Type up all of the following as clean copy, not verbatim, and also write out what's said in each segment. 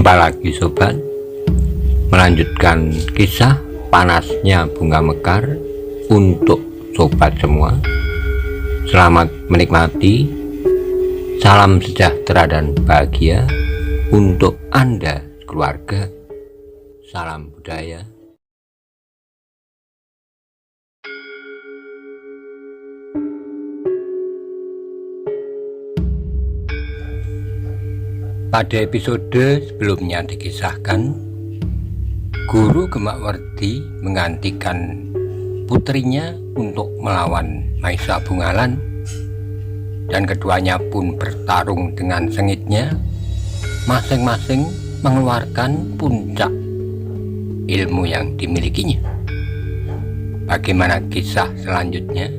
Jumpa lagi sobat, melanjutkan kisah panasnya bunga mekar untuk sobat semua. Selamat menikmati. Salam sejahtera dan bahagia untuk Anda keluarga. Salam budaya. Pada episode sebelumnya dikisahkan, Guru Gemakwerdi menggantikan putrinya untuk melawan Maisa Bungalan, dan keduanya pun bertarung dengan sengitnya, masing-masing mengeluarkan puncak ilmu yang dimilikinya. Bagaimana kisah selanjutnya?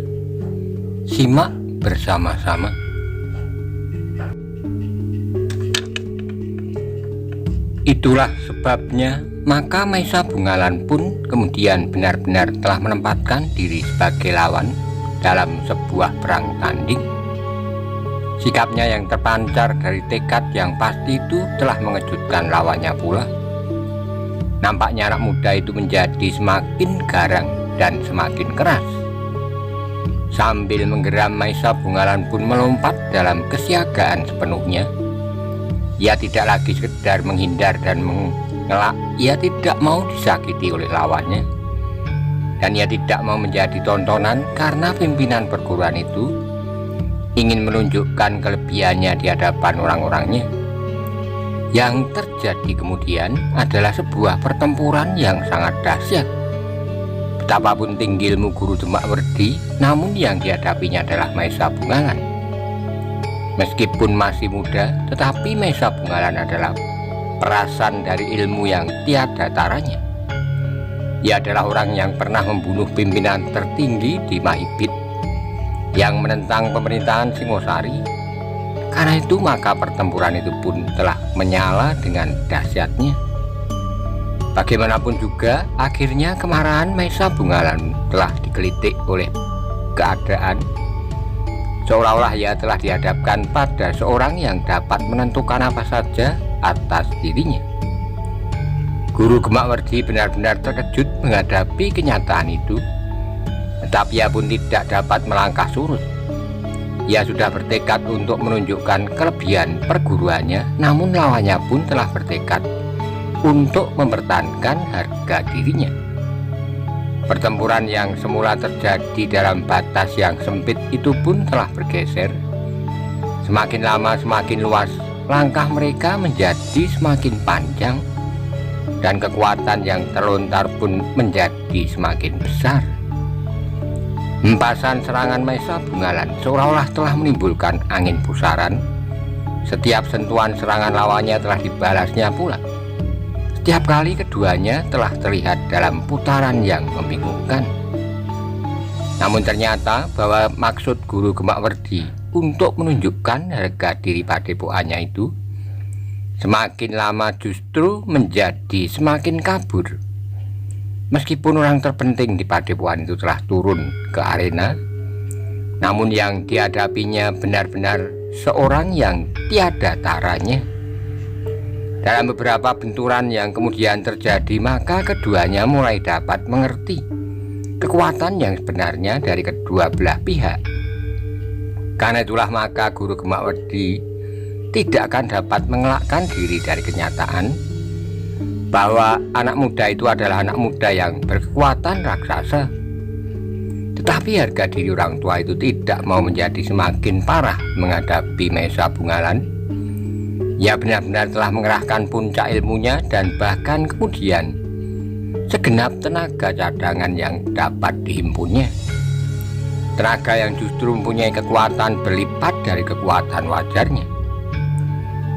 Simak bersama-sama. Itulah sebabnya maka Maisa Bungalan pun kemudian benar-benar telah menempatkan diri sebagai lawan dalam sebuah perang tanding. Sikapnya yang terpancar dari tekad yang pasti itu telah mengejutkan lawannya pula. Nampaknya anak muda itu menjadi semakin garang dan semakin keras. Sambil menggeram, Maisa Bungalan pun melompat dalam kesiagaan sepenuhnya. Ia tidak lagi sekedar menghindar dan mengelak. Ia tidak mau disakiti oleh lawannya, dan ia tidak mau menjadi tontonan karena pimpinan perguruan itu ingin menunjukkan kelebihannya di hadapan orang-orangnya. Yang terjadi kemudian adalah sebuah pertempuran yang sangat dahsyat. Betapapun tinggi ilmu Guru Gemakwerdi, namun yang dihadapinya adalah Maisa Bungalan. Meskipun masih muda, tetapi Maisa Bungalan adalah perasan dari ilmu yang tiada taranya. Ia adalah orang yang pernah membunuh pimpinan tertinggi di Mahibit yang menentang pemerintahan Singosari. Karena itu maka pertempuran itu pun telah menyala dengan dahsyatnya. Bagaimanapun juga, akhirnya kemarahan Maisa Bungalan telah digelitik oleh keadaan. Seolah-olah ia telah dihadapkan pada seorang yang dapat menentukan apa saja atas dirinya. Guru Gemakwerdi benar-benar terkejut menghadapi kenyataan itu, tetapi ia pun tidak dapat melangkah surut. Ia sudah bertekad untuk menunjukkan kelebihan perguruannya, namun lawannya pun telah bertekad untuk mempertahankan harga dirinya. Pertempuran yang semula terjadi dalam batas yang sempit itu pun telah bergeser. Semakin lama semakin luas, langkah mereka menjadi semakin panjang, dan kekuatan yang terlontar pun menjadi semakin besar. Hempasan serangan Maisa Bungalan seolah-olah telah menimbulkan angin pusaran. Setiap sentuhan serangan lawannya telah dibalasnya pula. Setiap kali keduanya telah terlihat dalam putaran yang membingungkan. Namun ternyata bahwa maksud Guru Gemakwerdi untuk menunjukkan harga diri padepokannya itu semakin lama justru menjadi semakin kabur. Meskipun orang terpenting di padepokan itu telah turun ke arena, namun yang dihadapinya benar-benar seorang yang tiada taranya. Dalam beberapa benturan yang kemudian terjadi, maka keduanya mulai dapat mengerti kekuatan yang sebenarnya dari kedua belah pihak. Karena itulah maka Guru Gemakwerdi tidak akan dapat mengelakkan diri dari kenyataan bahwa anak muda itu adalah anak muda yang berkekuatan raksasa. Tetapi harga diri orang tua itu tidak mau menjadi semakin parah menghadapi Maisa Bungalan. Ia benar-benar telah mengerahkan puncak ilmunya dan bahkan kemudian segenap tenaga cadangan yang dapat dihimpunnya. Tenaga yang justru mempunyai kekuatan berlipat dari kekuatan wajarnya.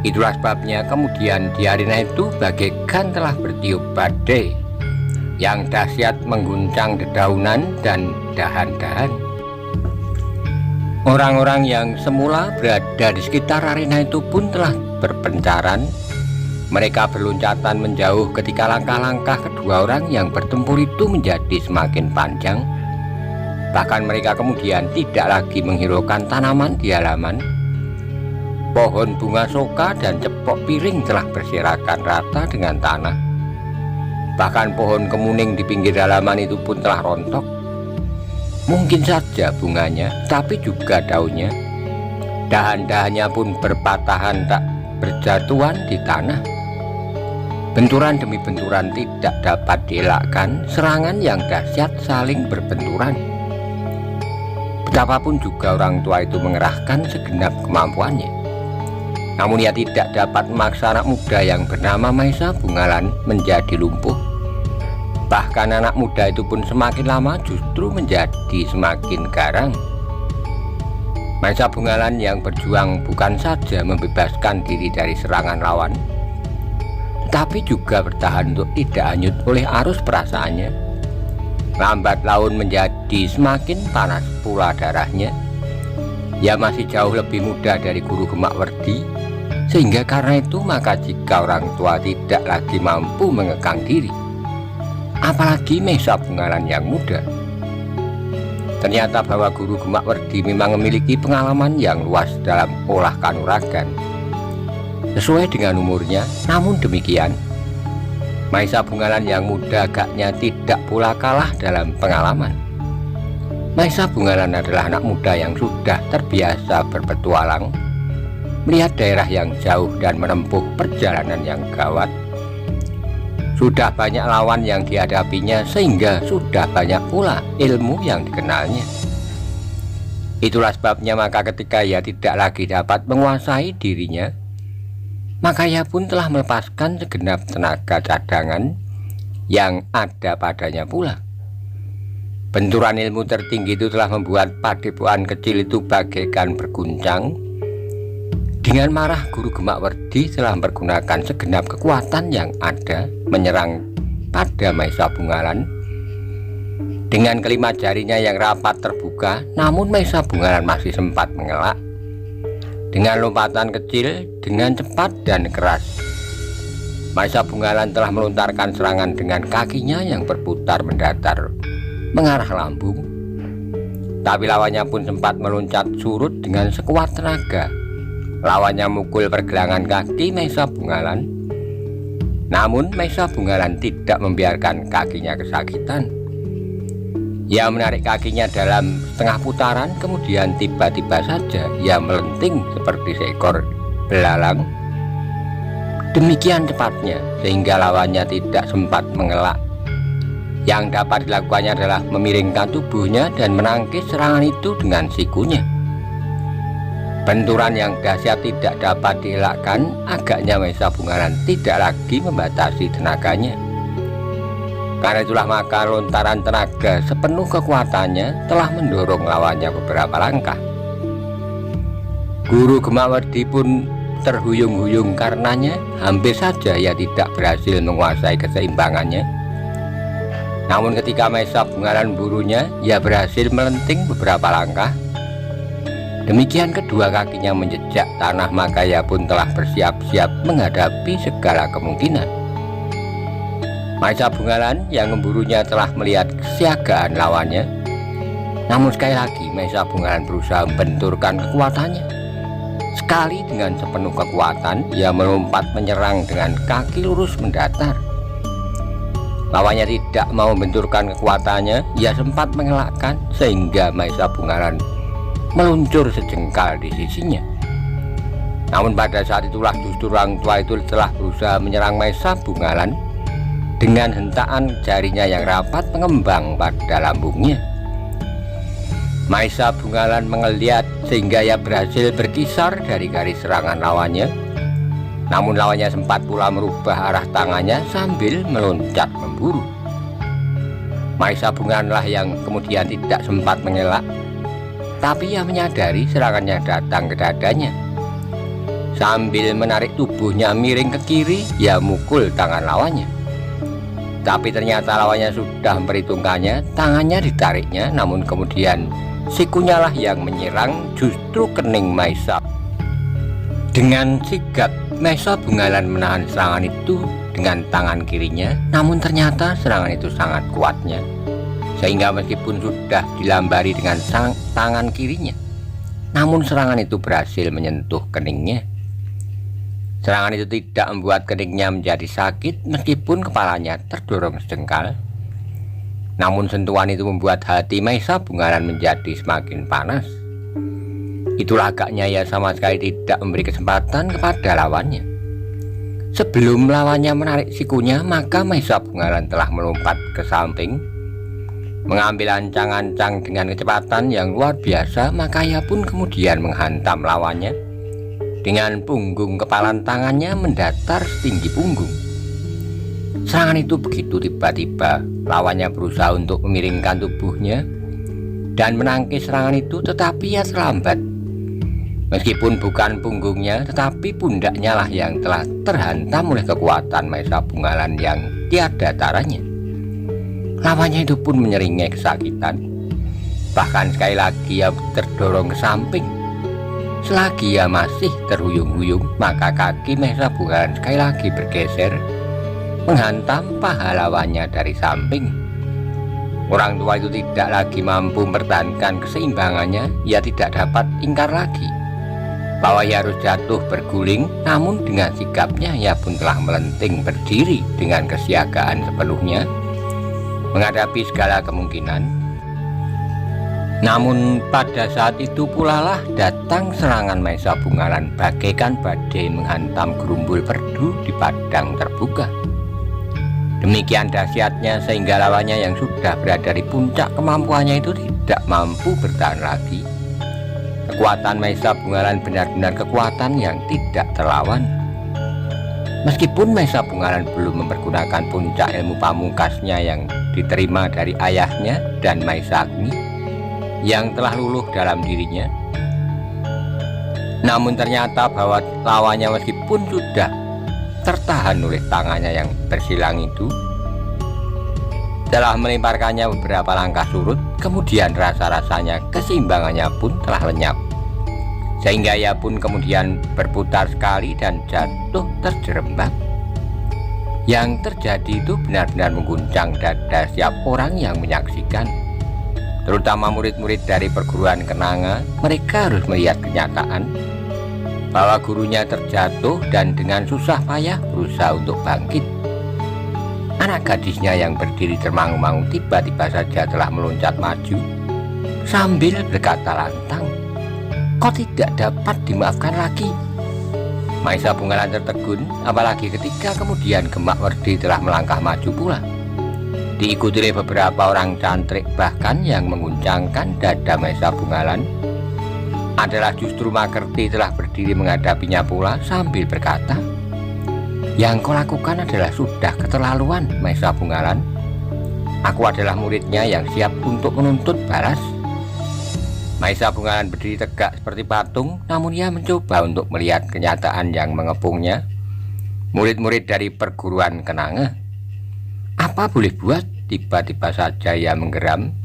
Itulah sebabnya kemudian di arena itu bagaikan telah bertiup badai yang dahsyat mengguncang dedaunan dan dahan-dahan. Orang-orang yang semula berada di sekitar arena itu pun telah berpencaran. Mereka berloncatan menjauh ketika langkah-langkah kedua orang yang bertempur itu menjadi semakin panjang. Bahkan mereka kemudian tidak lagi menghiraukan tanaman di halaman. Pohon bunga soka dan cepok piring telah berserakan rata dengan tanah. Bahkan pohon kemuning di pinggir halaman itu pun telah rontok. Mungkin saja bunganya, tapi juga daunnya. Dahan-dahannya pun berpatahan tak berjatuhan di tanah. Benturan demi benturan tidak dapat dielakkan, serangan yang dahsyat saling berbenturan. Betapapun juga orang tua itu mengerahkan segenap kemampuannya, namun ia tidak dapat memaksa anak muda yang bernama Maesa Bungalan menjadi lumpuh. Bahkan anak muda itu pun semakin lama justru menjadi semakin garang. Maesa Bungalan yang berjuang bukan saja membebaskan diri dari serangan lawan, tapi juga bertahan untuk tidak hanyut oleh arus perasaannya. Lambat laun menjadi semakin panas pula darahnya. Ia masih jauh lebih muda dari Guru Gemak Werdi, sehingga karena itu maka jika orang tua tidak lagi mampu mengekang diri, apalagi Maesa Bungalan yang muda. Ternyata bahwa Guru Gemak Werdi memang memiliki pengalaman yang luas dalam olah kanuragan sesuai dengan umurnya. Namun demikian, Maesa Bungalan yang muda agaknya tidak pula kalah dalam pengalaman. Maesa Bungalan adalah anak muda yang sudah terbiasa berpetualang, melihat daerah yang jauh dan menempuh perjalanan yang gawat. Sudah banyak lawan yang dihadapinya, sehingga sudah banyak pula ilmu yang dikenalnya. Itulah sebabnya maka ketika ia tidak lagi dapat menguasai dirinya, maka ia pun telah melepaskan segenap tenaga cadangan yang ada padanya pula. Benturan ilmu tertinggi itu telah membuat padepokan kecil itu bagaikan berguncang. Dengan marah, Guru Gemak Werdi telah mempergunakan segenap kekuatan yang ada menyerang pada Maesa Bungalan. Dengan kelima jarinya yang rapat terbuka, namun Maesa Bungalan masih sempat mengelak. Dengan lompatan kecil, dengan cepat dan keras, Maesa Bungalan telah melontarkan serangan dengan kakinya yang berputar mendatar mengarah lambung. Tapi lawannya pun sempat meloncat surut dengan sekuat tenaga. Lawannya mukul pergelangan kaki Maesa Bungalan, namun Maesa Bungalan tidak membiarkan kakinya kesakitan. Ia menarik kakinya dalam setengah putaran, kemudian tiba-tiba saja ia melenting seperti seekor belalang. Demikian cepatnya sehingga lawannya tidak sempat mengelak. Yang dapat dilakukannya adalah memiringkan tubuhnya dan menangkis serangan itu dengan sikunya. Benturan yang dahsyat tidak dapat dielakkan, agaknya Maesa Bungalan tidak lagi membatasi tenaganya. Karena itulah maka lontaran tenaga sepenuh kekuatannya telah mendorong lawannya beberapa langkah. Guru Gemak Werdi pun terhuyung-huyung karenanya. Hampir saja ia tidak berhasil menguasai keseimbangannya. Namun ketika Maesa Bungalan memburunya, ia berhasil melenting beberapa langkah. Demikian kedua kakinya menjejak tanah, maka ia pun telah bersiap-siap menghadapi segala kemungkinan. Maesa Bungalan yang memburunya telah melihat kesiagaan lawannya. Namun sekali lagi Maesa Bungalan berusaha membenturkan kekuatannya. Sekali dengan sepenuh kekuatan, ia melompat menyerang dengan kaki lurus mendatar. Lawannya tidak mau membenturkan kekuatannya, ia sempat mengelakkan sehingga Maesa Bungalan meluncur sejengkal di sisinya. Namun pada saat itulah justru orang tua itu telah berusaha menyerang Maesa Bungalan. Dengan hentaan jarinya yang rapat mengembang pada lambungnya, Maesa Bungalan mengeliat sehingga ia berhasil berkisar dari garis serangan lawannya. Namun lawannya sempat pula merubah arah tangannya sambil meloncat memburu. Maesa Bungalanlah yang kemudian tidak sempat mengelak, tapi ia menyadari serangannya datang ke dadanya. Sambil menarik tubuhnya miring ke kiri, ia mukul tangan lawannya. Tapi ternyata lawannya sudah memperhitungkannya, tangannya ditariknya, namun kemudian sikunya lah yang menyerang justru kening Maesa. Dengan sigap, Maesa Bungalan menahan serangan itu dengan tangan kirinya, namun ternyata serangan itu sangat kuatnya, sehingga meskipun sudah dilambari dengan tangan kirinya, namun serangan itu berhasil menyentuh keningnya. Serangan itu tidak membuat keningnya menjadi sakit meskipun kepalanya terdorong sejengkal. Namun sentuhan itu membuat hati Maisa Bungalan menjadi semakin panas. Itulah agaknya ia sama sekali tidak memberi kesempatan kepada lawannya. Sebelum lawannya menarik sikunya, maka Maisa Bungalan telah melompat ke samping, mengambil ancang-ancang dengan kecepatan yang luar biasa. Maka ia pun kemudian menghantam lawannya dengan punggung kepalan tangannya mendatar setinggi punggung. Serangan itu begitu tiba-tiba, lawannya berusaha untuk memiringkan tubuhnya dan menangkis serangan itu, tetapi ia terlambat. Meskipun bukan punggungnya, tetapi pundaknya lah yang telah terhantam oleh kekuatan Maisa Bungalan yang tiada taranya. Lawannya itu pun menyeringai kesakitan. Bahkan sekali lagi ia terdorong ke samping. Selagi ia masih terhuyung-huyung, maka kaki Maisa Bungalan sekali lagi bergeser, menghantam paha lawannya dari samping. Orang tua itu tidak lagi mampu mempertahankan keseimbangannya. Ia tidak dapat ingkar lagi bahwa ia harus jatuh berguling. Namun dengan sikapnya ia pun telah melenting berdiri dengan kesiagaan sepenuhnya menghadapi segala kemungkinan. Namun pada saat itu pula lah datang serangan Maisa Bungalan bagaikan badai menghantam gerumbul perdu di padang terbuka. Demikian dahsyatnya sehingga lawannya yang sudah berada di puncak kemampuannya itu tidak mampu bertahan lagi. Kekuatan Maisa Bungalan benar-benar kekuatan yang tidak terlawan. Meskipun Maisa Bungalan belum mempergunakan puncak ilmu pamungkasnya yang diterima dari ayahnya dan Maisa Agni yang telah luluh dalam dirinya, namun ternyata bahwa lawannya meskipun sudah tertahan oleh tangannya yang bersilang itu, telah melemparkannya beberapa langkah surut. Kemudian rasa-rasanya keseimbangannya pun telah lenyap, sehingga ia pun kemudian berputar sekali dan jatuh terjerembab. Yang terjadi itu benar-benar mengguncang dada setiap orang yang menyaksikan, terutama murid-murid dari perguruan Kenanga. Mereka harus melihat kenyataan bahwa gurunya terjatuh dan dengan susah payah berusaha untuk bangkit. Anak gadisnya yang berdiri termangu-mangu tiba-tiba saja telah meloncat maju sambil berkata lantang, "Kau tidak dapat dimaafkan lagi." Maisa Bungalan tertegun, apalagi ketika kemudian Gemak Werdi telah melangkah maju pula, diikuti oleh beberapa orang cantrik. Bahkan yang menguncangkan dada Maisa Bungalan adalah justru Makerti telah berdiri menghadapinya pula sambil berkata, "Yang kau lakukan adalah sudah keterlaluan, Maisa Bungalan. Aku adalah muridnya yang siap untuk menuntut balas." Maisa Bungalan berdiri tegak seperti patung, namun ia mencoba untuk melihat kenyataan yang mengepungnya. Murid-murid dari perguruan Kenanga, apa boleh buat? Tiba-tiba saja ia menggeram.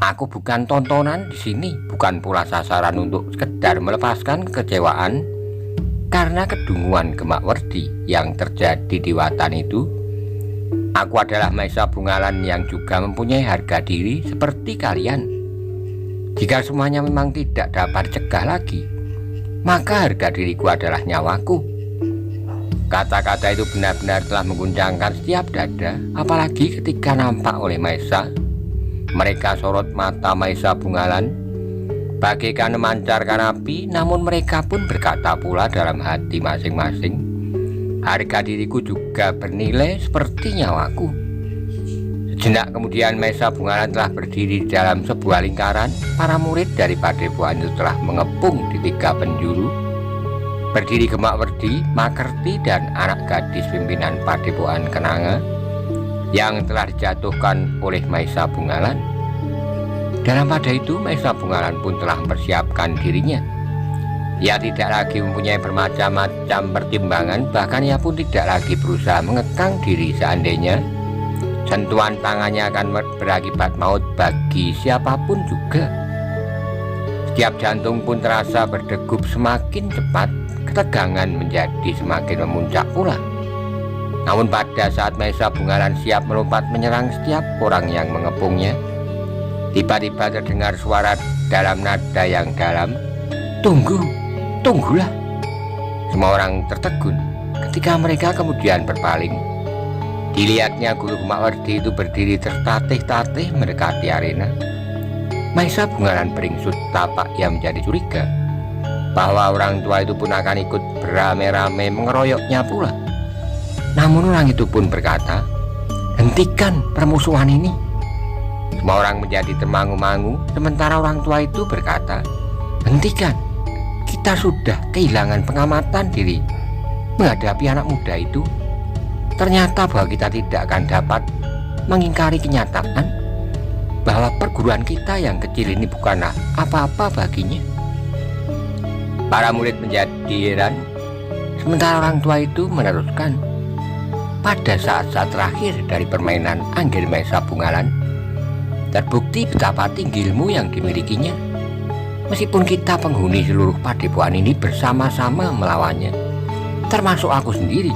"Aku bukan tontonan di sini, bukan pula sasaran untuk sekedar melepaskan kekecewaan karena kedunguan Gemak Werdi yang terjadi di Watan itu. Aku adalah Maisa Bungalan yang juga mempunyai harga diri seperti kalian. Jika semuanya memang tidak dapat dicegah lagi, maka harga diriku adalah nyawaku." Kata-kata itu benar-benar telah mengguncangkan setiap dada, apalagi ketika nampak oleh Maisa. Mereka sorot mata Maisa Bungalan bagaikan memancarkan api, namun mereka pun berkata pula dalam hati masing-masing, "Harga diriku juga bernilai seperti nyawaku." Sejenak kemudian Maisa Bungalan telah berdiri di dalam sebuah lingkaran. Para murid dari Padepokan itu telah mengepung di 3 penjuru. Berdiri Gemak Werdi, Makerti, dan anak gadis pimpinan Padepokan Kenanga yang telah dijatuhkan oleh Maisa Bungalan. Dalam pada itu Maisa Bungalan pun telah mempersiapkan dirinya. Ia tidak lagi mempunyai bermacam-macam pertimbangan, bahkan ia pun tidak lagi berusaha mengekang diri seandainya sentuhan tangannya akan berakibat maut bagi siapapun juga. Setiap jantung pun terasa berdegup semakin cepat, ketegangan menjadi semakin memuncak pula. Namun pada saat Maisa Bungalan siap melompat menyerang setiap orang yang mengepungnya, tiba-tiba terdengar suara dalam nada yang dalam, "Tunggu, tunggulah." Semua orang tertegun. ketika mereka kemudian berpaling, dilihatnya Guru Gemakwerdi itu berdiri tertatih-tatih mendekati arena. Maisa Bungalan beringsut tapak yang menjadi curiga bahwa orang tua itu pun akan ikut beramai-ramai mengeroyoknya pula. Namun orang itu pun berkata, "Hentikan permusuhan ini." Semua orang menjadi termangu-mangu, sementara orang tua itu berkata, "Hentikan, kita sudah kehilangan pengamatan diri menghadapi anak muda itu. Ternyata bahwa kita tidak akan dapat mengingkari kenyataan bahwa perguruan kita yang kecil ini bukanlah apa-apa baginya." Para murid menjadi heran, sementara orang tua itu meneruskan, "Pada saat-saat terakhir dari permainan Angger Maisa Bungalan, terbukti betapa tinggi ilmu yang dimilikinya. Meskipun kita penghuni seluruh padepokan ini bersama-sama melawannya, termasuk aku sendiri,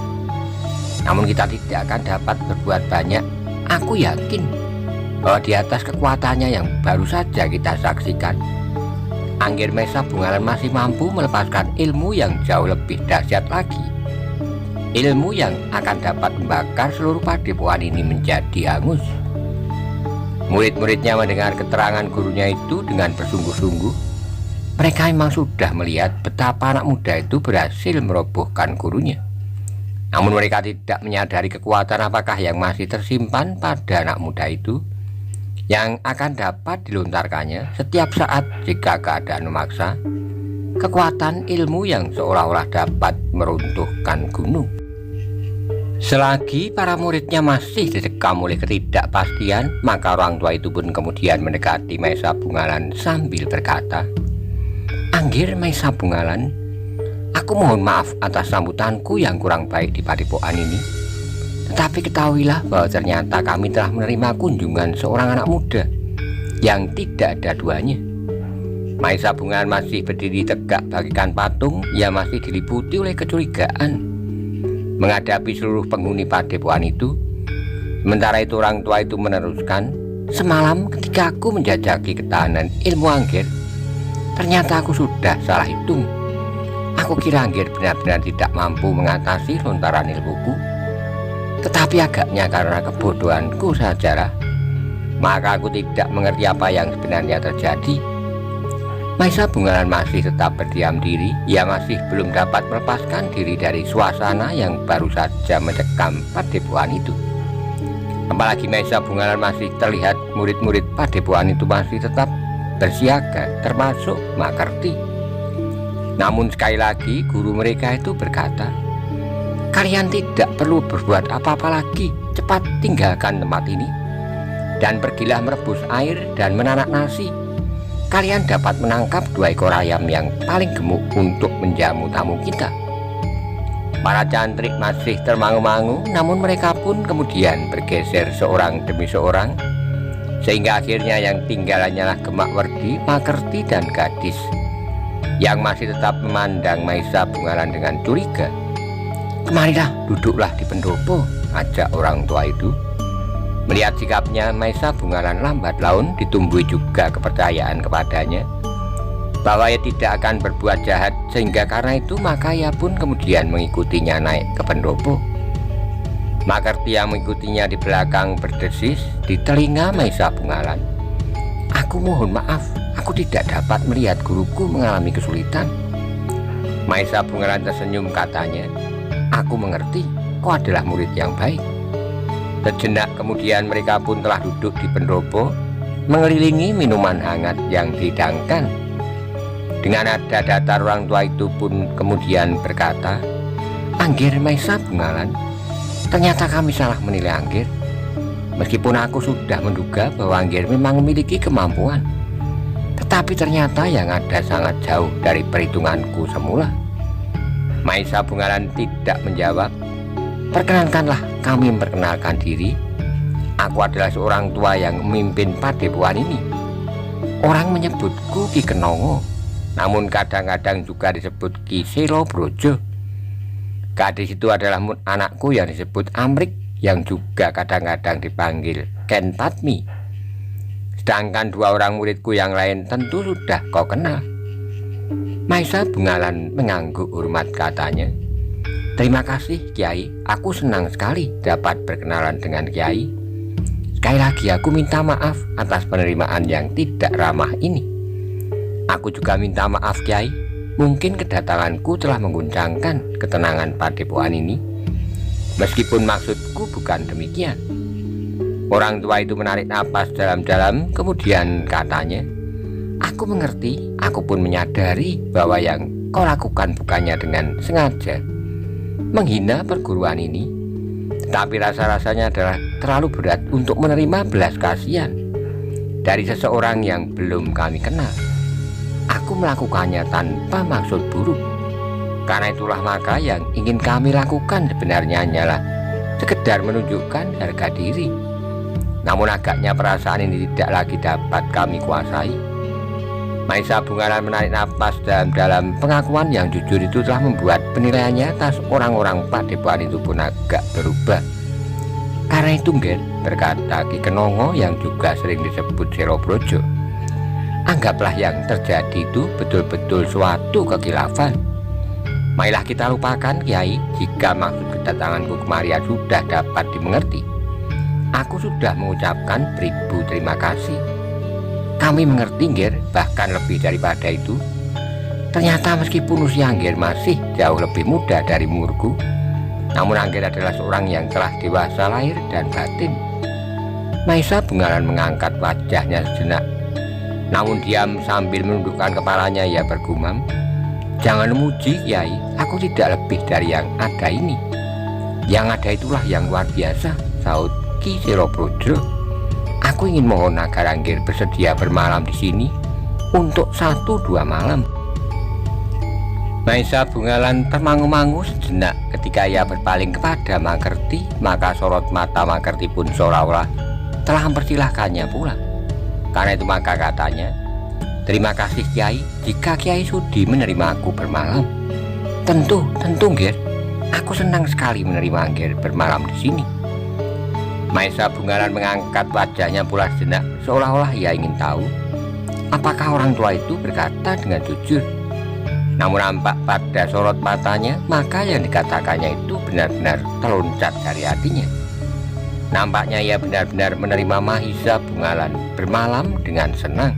namun kita tidak akan dapat berbuat banyak. Aku yakin bahwa di atas kekuatannya yang baru saja kita saksikan, Angger Maisa Bungalan masih mampu melepaskan ilmu yang jauh lebih dahsyat lagi. Ilmu yang akan dapat membakar seluruh padepokan ini menjadi hangus." Murid-muridnya mendengar keterangan gurunya itu dengan bersungguh-sungguh. Mereka memang sudah melihat betapa anak muda itu berhasil merobohkan gurunya. Namun mereka tidak menyadari kekuatan apakah yang masih tersimpan pada anak muda itu, yang akan dapat dilontarkannya setiap saat jika keadaan memaksa. Kekuatan ilmu yang seolah-olah dapat meruntuhkan gunung. Selagi para muridnya masih dicekam oleh ketidakpastian, maka orang tua itu pun kemudian mendekati Maisa Bungalan sambil berkata, "Angger Maisa Bungalan, aku mohon maaf atas sambutanku yang kurang baik di padepokan ini. Tetapi ketahuilah bahwa ternyata kami telah menerima kunjungan seorang anak muda yang tidak ada duanya." Maisa Bungalan masih berdiri tegak bagaikan patung. Ia masih diliputi oleh kecurigaan menghadapi seluruh penghuni padepokan itu. Sementara itu orang tua itu meneruskan, "Semalam ketika aku menjajaki ketahanan ilmu Angger, ternyata aku sudah salah hitung. Aku kira Angger benar-benar tidak mampu mengatasi lontaran ilmuku. Tetapi agaknya karena kebodohanku sajalah, maka aku tidak mengerti apa yang sebenarnya terjadi." Maisa Bungalan masih tetap berdiam diri. Ia masih belum dapat melepaskan diri dari suasana yang baru saja mencekam padepokan itu. Apalagi Maisa Bungalan masih terlihat murid-murid padepokan itu masih tetap bersiaga, termasuk Makerti. Namun sekali lagi guru mereka itu berkata, "Kalian tidak perlu berbuat apa-apa lagi. Cepat tinggalkan tempat ini dan pergilah merebus air dan menanak nasi. Kalian dapat menangkap 2 ekor ayam yang paling gemuk untuk menjamu tamu kita." Para cantrik masih termangu-mangu, namun mereka pun kemudian bergeser seorang demi seorang, sehingga akhirnya yang tinggal hanyalah Gemakwerdi, Makerti, dan gadis yang masih tetap memandang Maisa Bungalan dengan curiga. "Kemarilah, duduklah di pendopo," ajak orang tua itu. Melihat sikapnya Maisa Bungalan lambat laun, ditumbuhi juga kepercayaan kepadanya bahwa ia tidak akan berbuat jahat, sehingga karena itu maka ia pun kemudian mengikutinya naik ke pendopo. Makerti yang mengikutinya di belakang berdesis di telinga Maisa Bungalan, "Aku mohon maaf, aku tidak dapat melihat guruku mengalami kesulitan." Maisa Bungalan tersenyum, katanya, "Aku mengerti, kau adalah murid yang baik." Sejenak kemudian mereka pun telah duduk di pendopo mengelilingi minuman hangat yang dihidangkan. Dengan nada datar orang tua itu pun kemudian berkata, "Angger Maisa Bungalan, ternyata kami salah menilai Angger. Meskipun aku sudah menduga bahwa Angger memang memiliki kemampuan, tetapi ternyata yang ada sangat jauh dari perhitunganku semula." Maisa Bungalan tidak menjawab. "Perkenankanlah kami memperkenalkan diri. Aku adalah seorang tua yang memimpin padepokan ini. Orang menyebutku Ki Kenongo, namun kadang-kadang juga disebut Ki Selo Brojo. Gadis itu adalah anakku yang disebut Amrik, yang juga kadang-kadang dipanggil Ken Padmi. Sedangkan 2 orang muridku yang lain tentu sudah kau kenal." Maisa Bungalan mengangguk hormat, katanya, Terima kasih Kiai, aku senang sekali dapat berkenalan dengan Kiai. Sekali lagi aku minta maaf atas penerimaan yang tidak ramah ini. Aku juga minta maaf Kiai, mungkin kedatanganku telah mengguncangkan ketenangan padepokan ini. Meskipun maksudku bukan demikian. Orang tua itu menarik napas dalam-dalam, kemudian katanya, aku mengerti, aku pun menyadari bahwa yang kau lakukan bukannya dengan sengaja menghina perguruan ini, tetapi rasa-rasanya adalah terlalu berat untuk menerima belas kasihan dari seseorang yang belum kami kenal. Aku melakukannya tanpa maksud buruk. Karena itulah maka yang ingin kami lakukan sebenarnya hanyalah sekedar menunjukkan harga diri. Namun agaknya perasaan ini tidak lagi dapat kami kuasai. Maisa Bungalan menarik napas dalam pengakuan yang jujur itu telah membuat penilaiannya atas orang-orang padepokan itu pun agak berubah. Karena itu Ngger, berkata Ki Kenongo yang juga sering disebut Sero Brojo, anggaplah yang terjadi itu betul-betul suatu kekilafan. Marilah kita lupakan Kiai, jika maksud kedatanganku kemari sudah dapat dimengerti. Aku sudah mengucapkan beribu terima kasih. Kami mengerti Ngger, bahkan lebih daripada itu. Ternyata meskipun usia Ngger masih jauh lebih muda dari umurku, namun Ngger adalah seorang yang telah dewasa lahir dan batin. Maisa Bungalan mengangkat wajahnya sejenak, namun diam sambil menundukkan kepalanya. Ia bergumam, jangan memuji Kiai, aku tidak lebih dari yang ada ini. Yang ada itulah yang luar biasa, sahut Ki Sero Brojo. Aku ingin mohon agar Ngger bersedia bermalam di sini untuk 1-2 malam. Maisa Bungalan termangu-mangu sejenak ketika ia berpaling kepada Makerti, maka sorot mata Makerti pun seolah-olah telah mempersilahkannya pula. Karena itu maka katanya, terima kasih Kiai, jika Kiai sudi menerima aku bermalam. Tentu Ngger, aku senang sekali menerima Ngger bermalam di sini. Maisa Bungalan mengangkat wajahnya pula sejenak, seolah-olah ia ingin tahu apakah orang tua itu berkata dengan jujur. Namun nampak pada sorot matanya, maka yang dikatakannya itu benar-benar terloncat dari hatinya. Nampaknya ia benar-benar menerima Maisa Bungalan bermalam dengan senang.